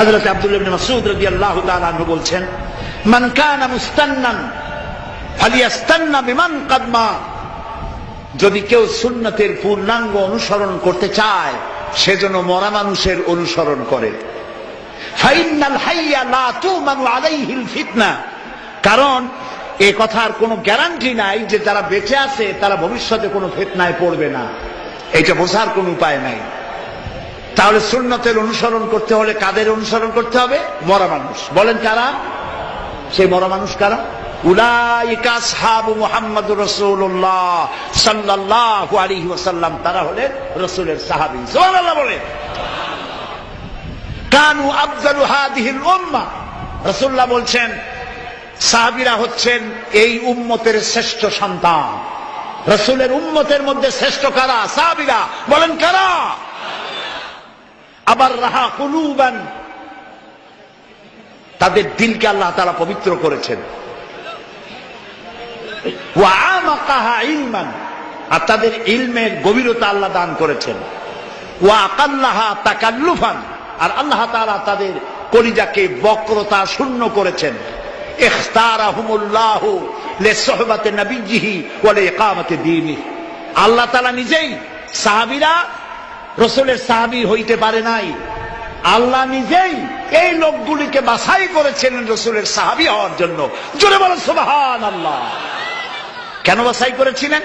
হযরত আব্দুল্লাহ ইবনে মাসউদ রাদিয়াল্লাহু তাআলা আনহু বলছেন, মান কানা মুস্তান্নান ফালিয়াস্তান্না বিমান কাদমা, যদি কেউ সুন্নতের পূর্ণাঙ্গ অনুসরণ করতে চায় সেজন্য মরা মানুষের অনুসরণ করে। ফাইন্নাল হাইয়া লা তুমানু আলাইহিল ফিতনা, কারণ এই কথার কোনো গ্যারান্টি নাই যে যারা বেঁচে আছে তারা ভবিষ্যতে কোনো ফিতনায় পড়বে না, এটা বোঝার কোনো উপায় নাই। তাহলে সুন্নতের অনুসরণ করতে হলে কাদের অনুসরণ করতে হবে? মরা মানুষ। বলেন কারা? সেই মরা মানুষ কারা? উলাইকা আসহাবু মুহাম্মাদুর রাসূলুল্লাহ সাল্লাল্লাহু আলাইহি ওয়াসাল্লাম, তারা হলেন রাসূলের সাহাবী। সুবহানাল্লাহ বলে। কানু আফজালু হাদিহিল উম্মাহ, রাসূলুল্লাহ বলছেন সাহাবীরা হচ্ছেন এই উম্মতের শ্রেষ্ঠ সন্তান। রাসূলের উম্মতের মধ্যে শ্রেষ্ঠ কারা? সাহাবীরা। বলেন কারা? আবার রাহা কুলুবান, তাদের দিলকে আল্লাহ তাআলা পবিত্র করেছেন। ওয়া আমাকাহা ইলমান, আর তাদের ইলমের গভীরতা আল্লাহ দান করেছেন। ওয়া আকাল্লাহা তাকাল্লুফান, আর আল্লাহ তাআলা তাদের কলিজাকে বক্রতা শূন্য করেছেন। ইখতারাহুমুল্লাহু লিসুহবাতি নবিয়্যিহি ওয়া লিইকামাতি দীনিহি, আল্লাহ তাআলা নিজেই, সাহাবীরা রাসূলের সাহাবী হইতে পারে নাই, আল্লাহ নিজেই এই লোকগুলিকে বাছাই করেছিলেন রাসূলের সাহাবী হওয়ার জন্য। জোরে বলেন সুবহানাল্লাহ। কেন বাছাই করেছিলেন?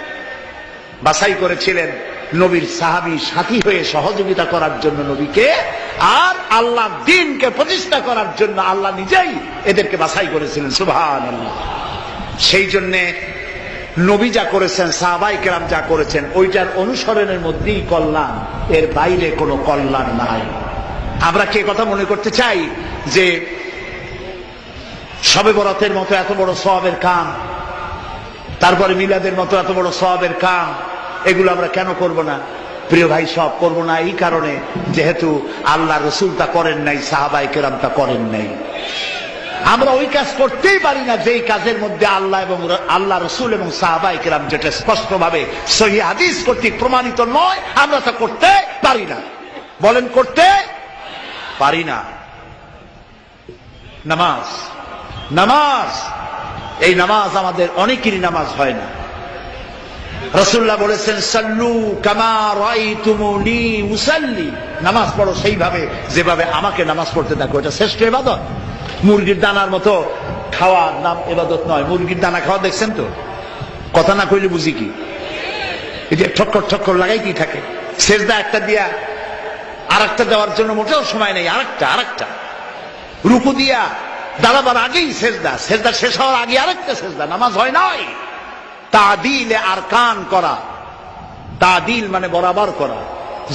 বাছাই করেছিলেন নবীর সাহাবী সাথী হয়ে সহযোগিতা করার জন্য নবীকে, আর আল্লাহ দ্বীনকে প্রতিষ্ঠা করার জন্য আল্লাহ নিজেই এদেরকে বাছাই করেছিলেন। সুবহানাল্লাহ। সেই জন্যে নবী যা করেছেন, সাহাবায়ে কেরাম যা করেছেন, ওইটার অনুসরণের মধ্যেই কল্যাণ, এর বাইরে কোনো কল্যাণ নাই। আমরা কি কথা মনে করতে চাই যে শবে বরাতের মতো এত বড় সওয়াবের কাম, তারপরে মিলাদের মতো এত বড় সওয়াবের কাম, এগুলো আমরা কেন করব না? প্রিয় ভাই, সব করব না এই কারণে, যেহেতু আল্লাহ রসুল তা করেন নাই, সাহাবায়ে কেরাম তা করেন নাই। আমরা ওই কাজ করতেই পারি না যেই কাজের মধ্যে আল্লাহ রসুল এবং সাহাবায়ে কেরাম যেটা স্পষ্টভাবে সহিহ হাদিস কর্তৃক প্রমাণিত নয়, আমরা তা করতে পারি না। বলেন করতে পারি না। নামাজ, নামাজ, এই নামাজ আমাদের অনেকেরই নামাজ হয় না। রাসূলুল্লাহ বলেছেন, সাল্লু কামা রাআইতুমুনি উসাল্লি, নামাজ পড়ো সেইভাবে যেভাবে আমাকে নামাজ পড়তে দেখো। এটা শ্রেষ্ঠ ইবাদত। মুরগির দানার মতো খাওয়ার নাম ইবাদত নয়। মুরগির দানা খাওয়া দেখছেন তো? কথা না কইলে বুঝি কি? এই যে ঠক্কর ঠক্কর লাগাইতেই থাকে। সেজদা একটা দিয়া আরেকটা দেওয়ার জন্য মোটেও সময় নেই। আরেকটা রুকু দিয়া দাঁড়াবার আগেই সেজদা, সেজদা শেষ হওয়ার আগে আরেকটা সেজদা। নামাজ হয় নাই। তাদিলে আরকান করা, তাদিল মানে বরাবর করা।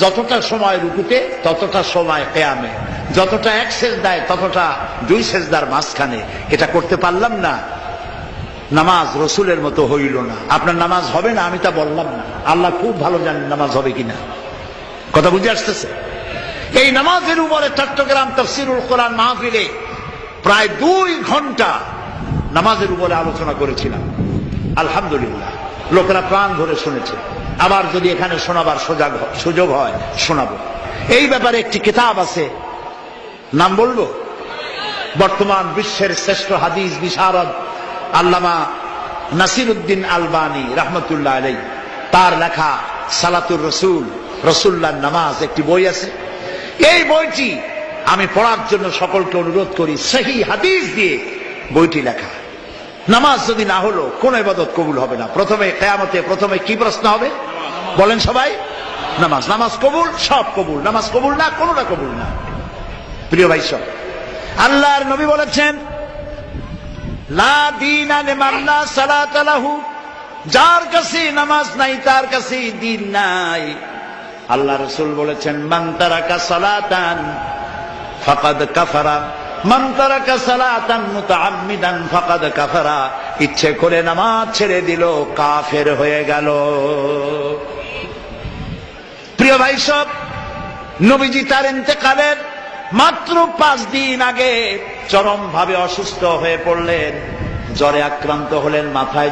যতটা সময় রুকুতে ততটা সময় কিয়ামে, যতটা এক সেজদায় ততটা দুই সেজদার মাঝখানে। এটা করতে পারলাম না, নামাজ রসুলের মতো হইল না। আপনার নামাজ হবে না আমি তা বললাম না, আল্লাহ খুব ভালো জানেন নামাজ হবে কিনা। কথা বুঝে আসতেছে? এই নামাজের উপরে চট্টগ্রাম তাফসীরুল কোরআন মাহফিলে প্রায় 2 ঘন্টা নামাজের উপরে আলোচনা করেছিলাম। আলহামদুলিল্লাহ, লোকেরা প্রাণ ভরে শুনেছে। আবার যদি এখানে শোনাবার সুযোগ হয় শোনাবো। এই ব্যাপারে একটি কিতাব আছে, নাম বলবো? বর্তমান বিশ্বের শ্রেষ্ঠ হাদিস বিশারদ আল্লামা নাসিরউদ্দিন আলবানী রাহমাতুল্লাহ আলাইহি, তার লেখা সালাতুর রসুল, রসুল্লাহর নামাজ, একটি বই আছে। এই বইটি আমি পড়ার জন্য সকলকে অনুরোধ করি। সহিহ হাদিস দিয়ে বইটি লেখা। নামাজ যদি না হলো কোন ইবাদত কবুল হবে না। প্রথমে কিয়ামতে প্রথমে কি প্রশ্ন হবে বলেন সবাই? নামাজ। নামাজ কবুল, সব কবুল। নামাজ কবুল না, কোনটা কবুল না। প্রিয় ভাই সব, আল্লাহর নবী বলেছেন, লা দীনা লিমান লা সালাতা লাহু, যার কাছে নামাজ নাই তার কাছে দ্বীন নাই। আল্লাহ রাসূল বলেছেন, মান তারাকা সালাতান ফাকাদ কাফারা, মান তারাকা সালাতান মুতাআম্মিদান ফাকাদ কাফারা, ইচ্ছে করে নামাজ ছেড়ে দিল কাফের হয়ে গেল। প্রিয় ভাই সব, নবীজি তার ইন্তেকালের মাত্র 5 দিন আগে চরমভাবে অসুস্থ হয়ে পড়লেন, জ্বরে আক্রান্ত হলেন, মাথায়